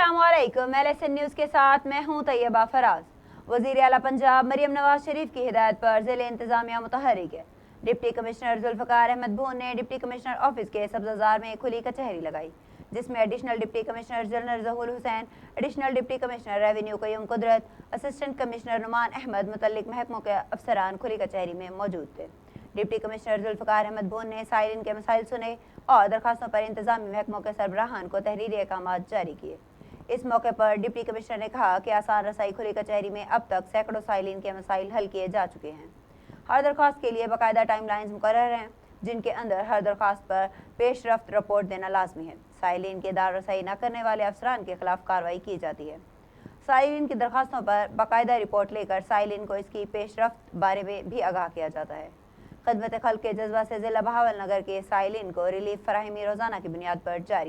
अस्सलामुअलैकुम। LSN news के साथ मैं हूं तैयबा फराज। वज़ीर आला पंजाब मरियम नवाज शरीफ की हिदायत पर ज़िले इंतज़ामिया मुतहरिक है। डिप्टी कमिश्नर जुल्फ़िकार अहमद भून ने डिप्टी कमिश्नर ऑफिस के सब्ज़ाजार में खुली कचहरी लगाई, जिसमें additional deputy commissioner general Zahoor Hussain, additional deputy commissioner revenue Qayyum Qudrat, assistant commissioner Numan Ahmed मुतल्लिक महकमों के अफसरान खुली कचहरी में मौजूद थे। डिप्टी कमिश्नर जुल्फ़िकार अहमद भून ने साइलिन के मसाइल सुने और दरखास्तों पर इंतज़ामी महकमों के सरबराहान को तहरीरी अहकामात जारी किए। इस मौके पर डिप्टी कमिश्नर ने कहा कि आसान रसाई खुली कचहरी में अब तक सैकड़ों साइलिन के मसाइल हल किए जा चुके हैं। हर दरख्वास्त के लिए बाकायदा टाइमलाइंस मुकर्रर हैं, जिनके अंदर हर दरख्वास्त पर पेश रफ्त रिपोर्ट देना लाजमी है। साइलिन की दार रसाई न करने वाले अफसरान के खिलाफ कार्रवाई की जाती है। साइलिन की दरख्वास्तों पर बाकायदा रिपोर्ट लेकर साइलिन को इसकी पेश रफ्त बारे में भी आगाह किया जाता है। खिदमत खल्क के जज्बा से ज़िला बहावलनगर के साइलिन को रिलीफ फराहमी रोज़ाना की बुनियाद पर जारी